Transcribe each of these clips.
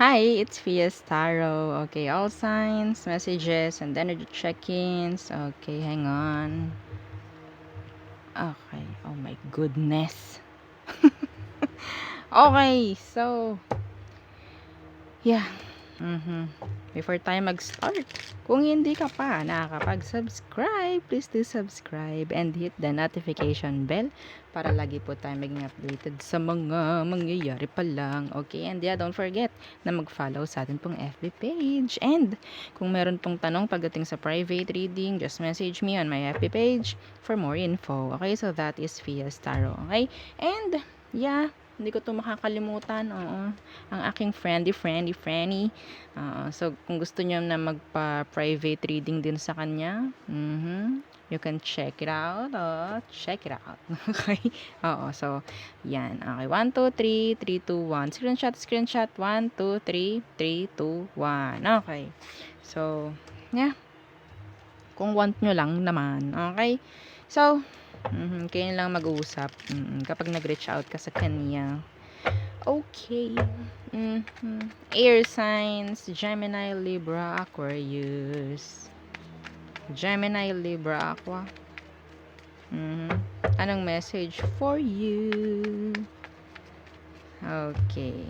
Hi, it's Fias Tarot. Okay, all signs, messages, and energy check-ins. Okay, hang on. Okay, oh my goodness. Okay, so, yeah. Before tayo mag-start, kung hindi ka pa nakakapag-subscribe, please do subscribe and hit the notification bell para lagi po tayo maging updated sa mga mangyayari pa lang. Okay, and yeah, don't forget na mag-follow sa atin pong FB page. And kung meron pong tanong pagdating sa private reading, just message me on my FB page for more info. Okay, so that is Fias Tarot. Okay, and yeah, hindi ko to makakalimutan. Oo, ang aking friendly. So, kung gusto niyo na magpa-private reading din sa kanya, you can check it out. Oh, check it out. Okay? Oo, so, yan. Okay, 1, 2, 3, 3, 2, 1. Screenshot. 1, 2, 3, 3, 2, 1. Okay. So, yeah. Kung want nyo lang naman. Okay? So, kayo lang mag-uusap kapag nag-reach out ka sa kanya. Okay. Air signs, Gemini, Libra, Aquarius. Gemini, Libra, Aqua. Anong message for you? Okay.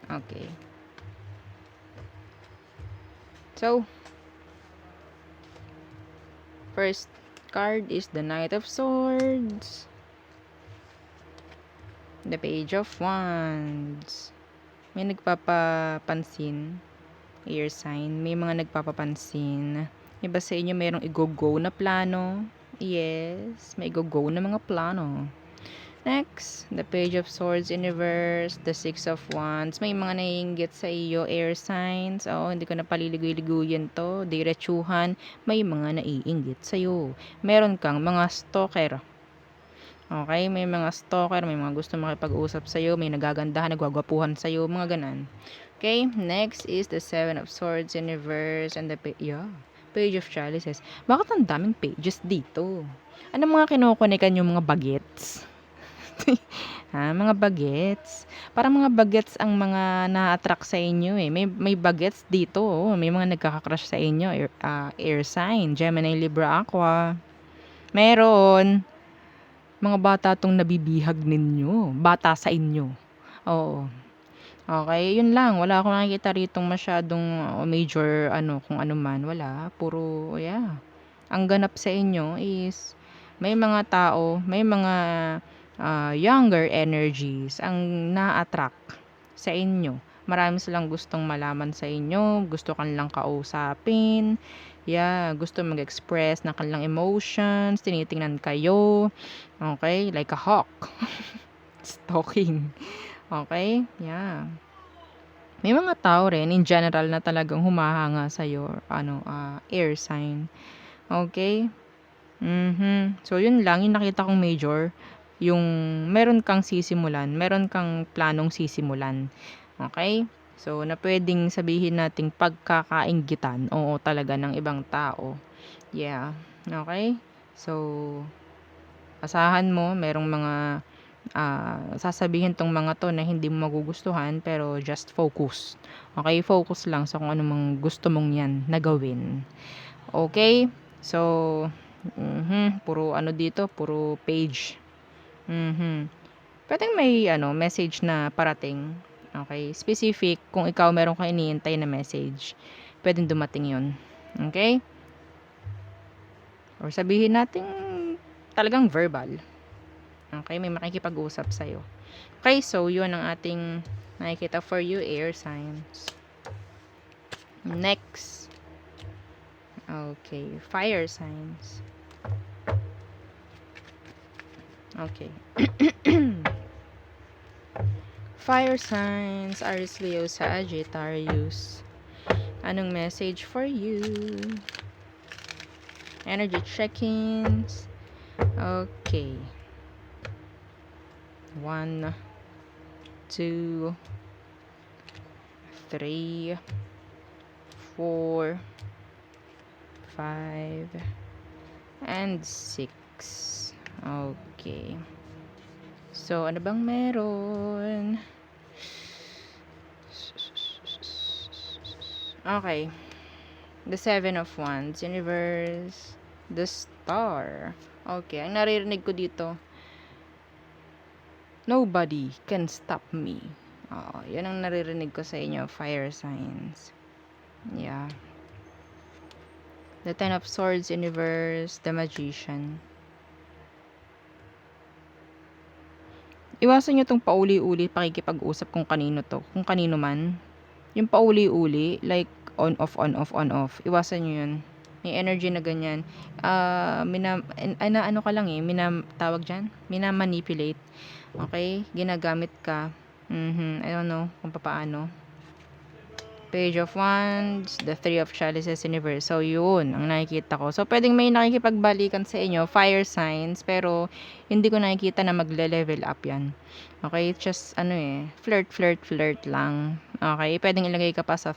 Okay. So, first card is the Knight of Swords. The Page of Wands. May nagpapapansin. Air sign. May mga nagpapapansin. Iba sa inyo mayroong i-go-go na plano. Yes, may go-go na mga plano. Next, the Page of Swords in reverse, the Six of Wands. May mga naiinggit sa iyo, air signs. Oo, hindi ko na paliligoy-ligoyan to. Diretsuhan, may mga naiinggit sa iyo. Meron kang mga stalker. Okay, may mga stalker, may mga gusto makipag-usap sa iyo, may nagagandahan, nagwagwapuhan sa iyo, mga ganan. Okay, next is the Seven of Swords in reverse and the Page of Chalices. Bakit ang daming pages dito? Ano mga kinukunikan yung mga bagets? Mga bagets. Parang mga bagets ang mga na-attract sa inyo eh. May bagets dito. Oh. May mga nagkaka-crush sa inyo. Air sign, Gemini, Libra, Aqua. Meron. Mga bata tong nabibihag ninyo. Bata sa inyo. Oo. Okay, yun lang. Wala akong nakikita ritong masyadong major kung ano man. Wala. Puro, yeah. Ang ganap sa inyo is may mga tao, may mga younger energies ang na-attract sa inyo. Marami silang gustong malaman sa inyo, gusto kanilang kausapin, yeah, gusto mag-express ng kanilang emotions, tinitingnan kayo, okay, like a hawk, stalking, okay, yeah. May mga tao rin in general na talagang humahanga sa iyo, air sign, okay. So, yun lang, yung nakita kong major, yung meron kang sisimulan, meron kang planong sisimulan. Okay? So, na pwedeng sabihin nating pagkakainggitan, oo talaga ng ibang tao. Yeah. Okay? So, asahan mo, merong mga sasabihin tong mga to na hindi mo magugustuhan, pero just focus. Okay? Focus lang sa kung ano mang gusto mong yan na gawin. Okay? So, puro dito, puro page. Pwedeng may message na parating. Okay, specific kung ikaw meron kang iniintay na message. Pwedeng dumating 'yon. Okay? Or sabihin natin talagang verbal. Okay, may makikipag-usap sa iyo. Okay, so 'yun ang ating nakikita for you, air signs. Next. Okay, fire signs. Okay. Fire signs, Aries, Leo, Sagittarius. Anong message for you? Energy check-ins. Okay. 1, 2, 3, 4, 5, and 6. Okay. So, ano bang meron? Okay. The 7 of Wands, Universe, the Star. Okay, ang naririnig ko dito, nobody can stop me. Yan ang naririnig ko sa inyo, fire signs. Yeah. The 10 of Swords, Universe, the Magician. Iwasan nyo tong pauli-uli pakikipag-usap kung kanino to, kung kanino man. Yung pauli-uli, like on off, on off, on off. Iwasan nyo yun. May energy na ganyan. Ano ka lang eh, tawag dyan? Minamanipulate. Okay? Ginagamit ka. I don't know kung paano. Page of Wands, the 3 of Chalices, Universe. So, yun, ang nakikita ko. So, pwedeng may nakikipagbalikan sa inyo, fire signs, pero hindi ko nakikita na magle-level up yan. Okay? Just, flirt lang. Okay? Pwedeng ilagay ka pa sa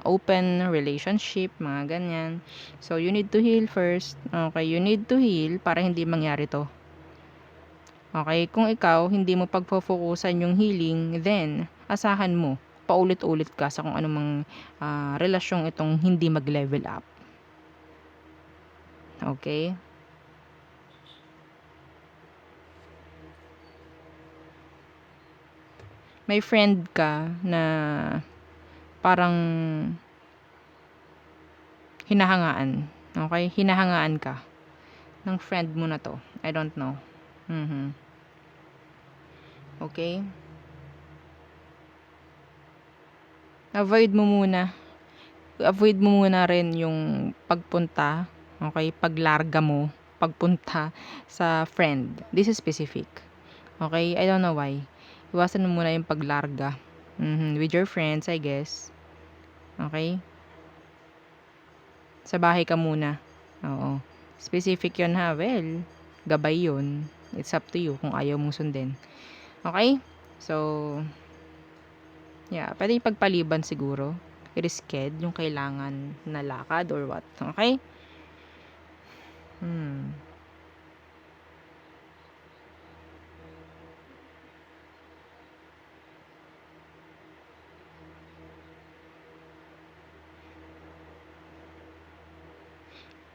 open relationship, mga ganyan. So, you need to heal first. Okay? You need to heal para hindi mangyari to. Okay? Kung ikaw, hindi mo pagpo-focusan yung healing, then, asahan mo paulit-ulit ka sa kung anumang relasyong itong hindi mag-level up. Okay? May friend ka na parang hinahangaan. Okay? Hinahangaan ka ng friend mo na to. I don't know. Okay? Avoid mo muna rin yung pagpunta, okay, paglarga mo, pagpunta sa friend. This is specific. Okay? I don't know why. Iwasan mo muna yung paglarga. With your friends, I guess. Okay? Sa bahay ka muna. Oo. Specific yun ha. Well, gabay yun. It's up to you kung ayaw mong sundin. Okay? So, yeah, pwede ipagpaliban siguro. I-reschedule yung kailangan na lakad or what. Okay?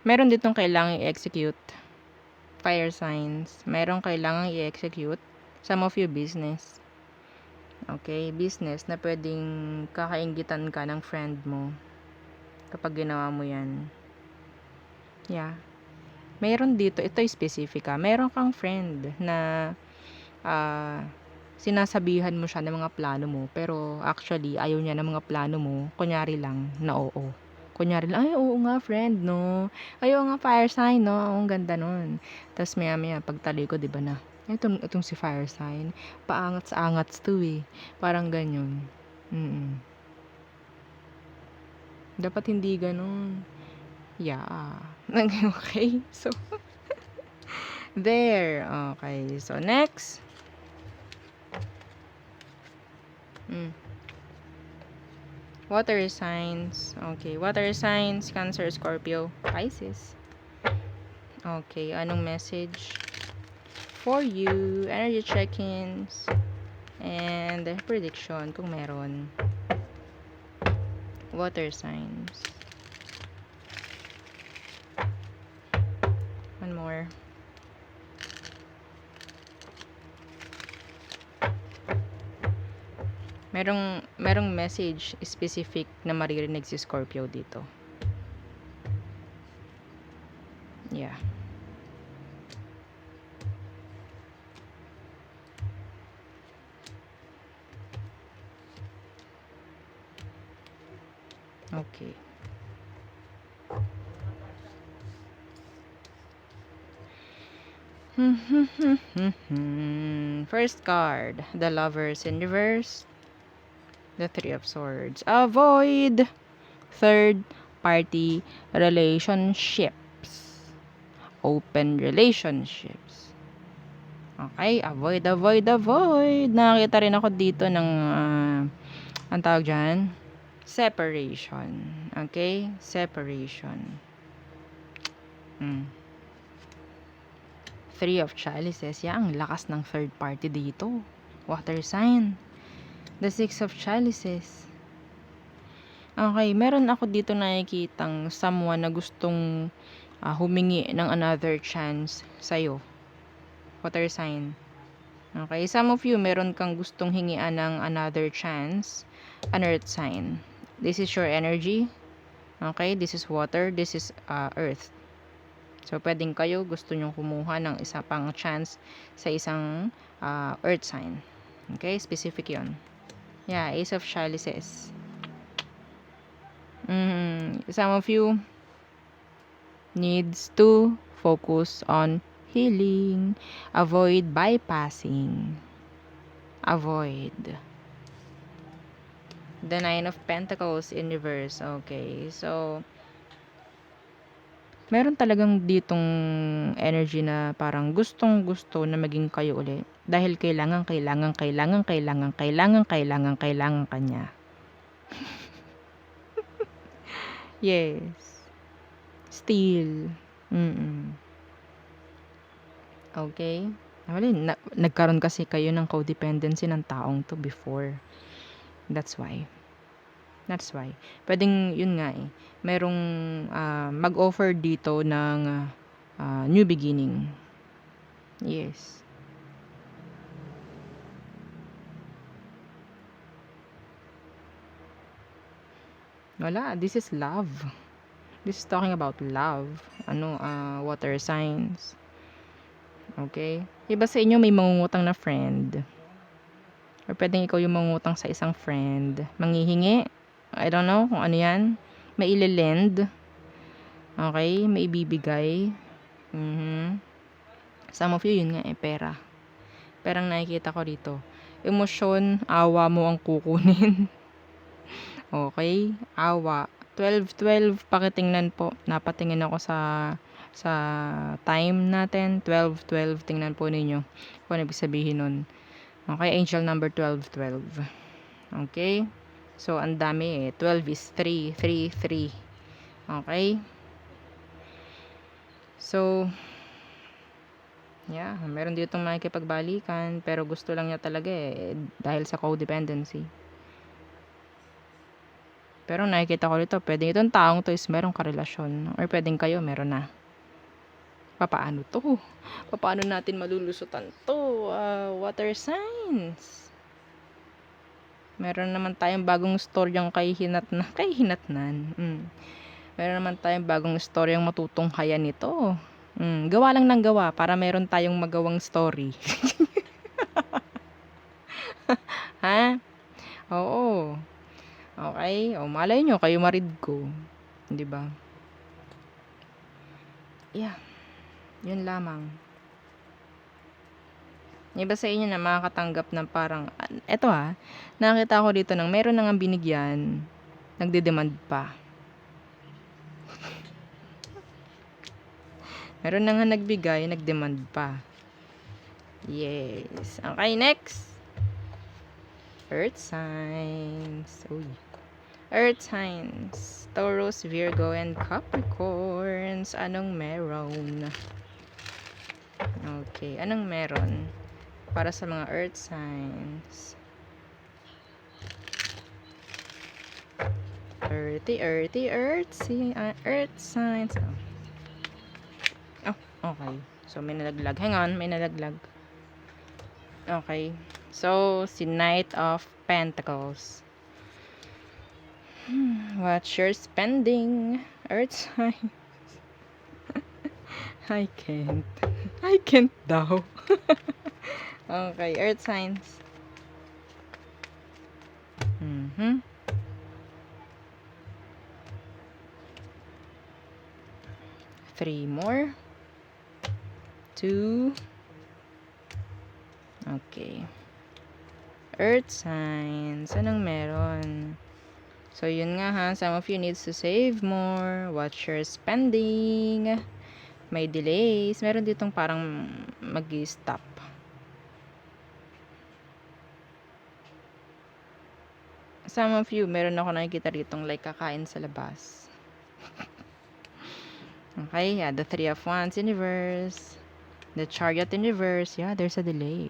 Meron ditong kailangang i-execute. Fire signs. Meron kailangang i-execute. Some of you business. Okay? Business na pwedeng kakainggitan ka ng friend mo kapag ginawa mo yan. Yeah. Meron dito, ito specific ha. Meron kang friend na sinasabihan mo siya ng mga plano mo, pero actually ayaw niya ng mga plano mo. Kunyari lang na oo. Kunyari lang, ay oo nga friend, no? Ay oo nga fire sign, no? Ang ganda nun. Tapos maya pagtalikod, di ba na? Itong si fire sign, paangat sa angats to eh. Parang ganyan. Dapat hindi ganun. Yeah. Okay. So, there. Okay. So, next. Water signs. Okay. Water signs. Cancer, Scorpio, Pisces. Okay. Anong message for you? Energy check-ins. And prediction kung meron. Water signs. One more. Merong message specific na maririnig si Scorpio dito. Yeah. Okay. First card, the Lovers in reverse. The 3 of Swords. Avoid third party relationships. Open relationships. Okay, avoid. Nakakita rin ako dito ng ang tawag dyan, separation. Okay, separation. Mm. Three of chalices. Yeah, ang lakas ng third party dito. Water sign. The six of chalices. Okay, meron ako dito nakikitang someone na gustong humingi ng another chance sa'yo. Water sign. Okay, some of you, meron kang gustong hingian ng another chance. An earth sign. This is your energy. Okay, this is water. This is earth. So, pwedeng kayo gusto nyong kumuha ng isa pang chance sa isang earth sign. Okay, specific yon. Yeah, Ace of Chalices. Some of you needs to focus on healing. Avoid bypassing. Avoid. The Nine of Pentacles in reverse. Okay, so meron talagang ditong energy na parang gustong-gusto na maging kayo uli. Dahil kailangan ka niya. Yes. Still. Okay. Wala, nagkaroon kasi kayo ng codependency ng taong to before. That's why. Pwedeng, yun nga eh. Merong mag-offer dito ng new beginning. Yes. Wala, this is love. This is talking about love. Water signs. Okay? Iba sa inyo may mangungutang na friend. Or pwedeng ikaw yung mangungutang sa isang friend. Manghihingi. I don't know kung ano yan. May ililend. Okay? May ibibigay. Some of you, yun nga eh, pera. Perang nakikita ko dito. Emosyon, awa mo ang kukunin. Okay? Awa. 12-12, pakitingnan po. Napatingin ako sa time natin. 12-12, tingnan po ninyo kung ano ibig sabihin nun. Okay? Angel number 12-12. Okay? So, ang dami eh. 12 is 3. 3, 3. Okay? So, yeah, meron ditong makikipagbalikan pero gusto lang niya talaga eh dahil sa codependency. Pero nakikita ko dito, pwedeng itong taong to is merong karelasyon or pwedeng kayo meron na. Papaano to? Paano natin malulusutan to? Water signs. Meron naman tayong bagong storyang kay hinatnan. Meron naman tayong bagong storyang matutunghayan nito. Gawa lang ng gawa para meron tayong magawang story. Ha? Oo. Okay? O, malay nyo, kayo marid ko. Di ba? Yeah. Yun lamang. Iba sa inyo na makakatanggap ng parang, eto nakita ko dito ng meron nang binigyan, nagde-demand pa. Meron na nga nagbigay, nagdemand pa. Yes. Okay, next. Earth signs. Uy. Earth signs. Taurus, Virgo, and Capricorns. Anong meron? Okay. Anong meron para sa mga earth signs? Earth signs. Oh, okay. So, may nalaglag. Hang on, may nalaglag. Okay. So, si Knight of Pentacles. What's your spending? Earth sign. I can't daw. Okay, earth signs. 3 more. 2. Okay. Earth signs. Anong meron? So, yun nga some of you needs to save more. Watch your spending. May delays. Meron ditong parang mag-stop. Some of you, meron ako nakikita ditong like kakain sa labas. Okay, yeah, the Three of Wands in reverse. The Chariot in reverse. Yeah, there's a delay.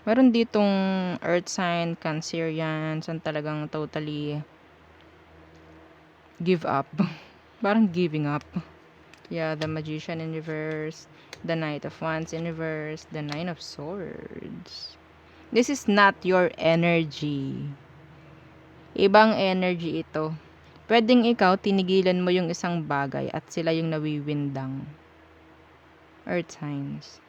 Meron ditong Earth sign, Cancerians, and talagang totally give up. Parang giving up. Yeah, the Magician in reverse. The Knight of Wands in reverse. The Nine of Swords. This is not your energy. Ibang energy ito. Pwedeng ikaw, tinigilan mo yung isang bagay at sila yung nawiwindang. Earth signs.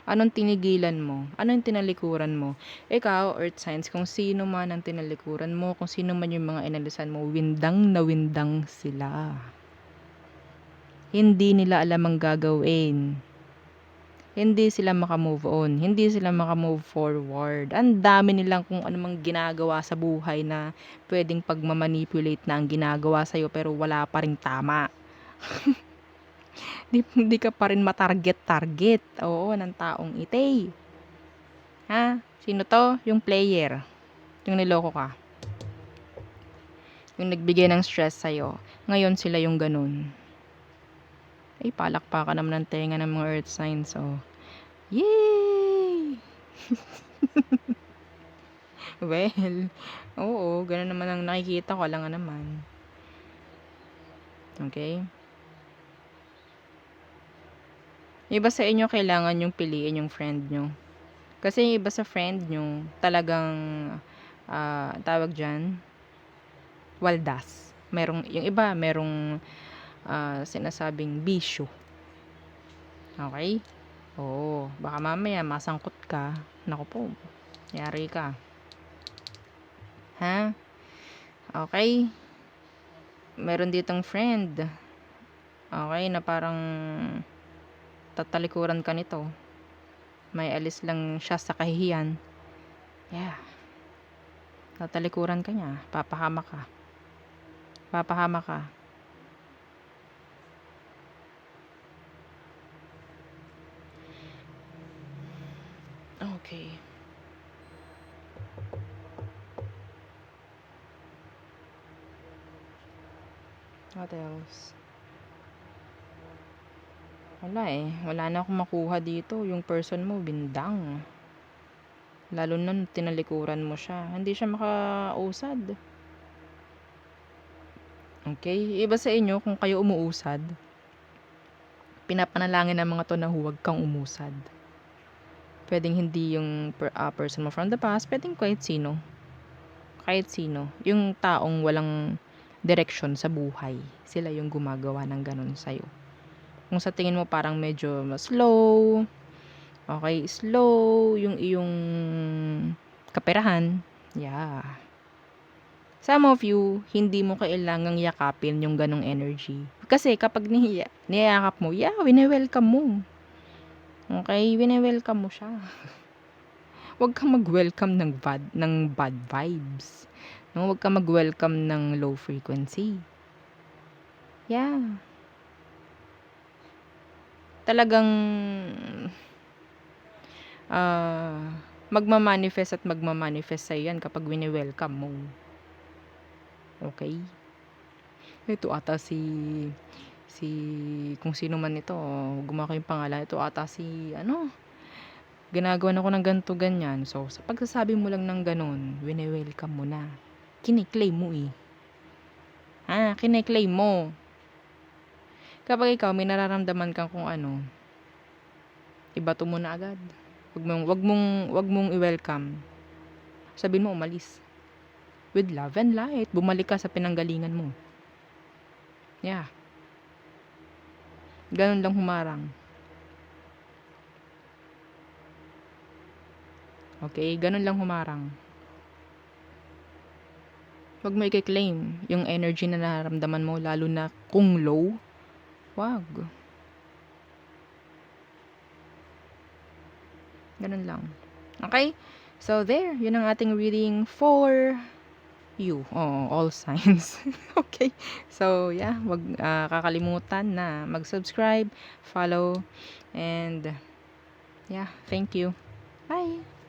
Anong tinigilan mo? Anong tinalikuran mo? Ikaw, Earth signs, kung sino man ang tinalikuran mo, kung sino man yung mga inalisan mo, windang na windang sila. Hindi nila alam ang gagawin. Hindi sila makamove on. Hindi sila makamove forward. Ang dami nilang kung anumang ginagawa sa buhay na pwedeng pagmamanipulate na ang ginagawa sa'yo pero wala pa ring tama. Hindi ka pa rin matarget-target. Oo, ng taong ite. Ha? Sino to? Yung player. Yung niloko ka. Yung nagbigay ng stress sa'yo. Ngayon sila yung ganun. Ay, palakpakan naman ng tenga ng mga earth signs. Oh. Yay! Well, oo, ganun naman ang nakikita ko. Alam nga naman. Okay? Iba sa inyo, kailangan yung piliin yung friend nyo. Kasi yung iba sa friend nyo, talagang, tawag dyan, waldas. Yung iba, merong sinasabing bisyo. Okay? Oo, baka mamaya masangkot ka. Naku po, yari ka. Ha? Okay? Meron ditong friend. Okay, na parang tatalikuran ka nito. May alis lang siya sa kahihiyan. Yeah. Tatalikuran ka niya. Papahama ka. Papahama ka. Okay. What else? Wala eh. Wala na akong makuha dito. Yung person mo, bindang. Lalo na tinalikuran mo siya. Hindi siya makausad. Okay? Iba sa inyo, kung kayo umuusad, pinapanalangin ng mga to na huwag kang umusad. Pwedeng hindi yung person mo from the past, pwedeng kahit sino. Kahit sino. Yung taong walang direction sa buhay. Sila yung gumagawa ng ganun sa'yo. Kung sa tingin mo parang medyo slow, okay, slow, yung iyong kaperahan, yeah. Some of you, hindi mo kailangang yakapin yung ganong energy. Kasi kapag niyakap mo, yeah, wine-welcome mo. Okay, wine-welcome mo siya. Huwag kang mag-welcome ng bad vibes. No, huwag kang mag-welcome ng low frequency. Yeah. Talagang magmamanifest at magmamanifest sa'yo yan kapag wini-welcome mo. Okay? Ito ata si kung sino man ito, gumako yung pangalan. Ito ata si ginagawa na ko ng ganito ganyan. So, sa pagsasabi mo lang ng ganun, wini-welcome mo na. Kiniklaim mo eh. Kiniklaim mo. Kapag ikaw may nararamdaman kang kung ano, ibato mo na agad. Wag mong i-welcome. Sabihin mo umalis. With love and light, bumalik ka sa pinanggalingan mo. Yeah. Ganun lang humarang. Okay, ganun lang humarang. Wag mo i-claim yung energy na nararamdaman mo, lalo na kung low. Wag. Ganun lang. Okay? So, there. Yun ang ating reading for you. All signs. Okay? So, yeah. Wag kakalimutan na mag-subscribe, follow, and yeah. Thank you. Bye!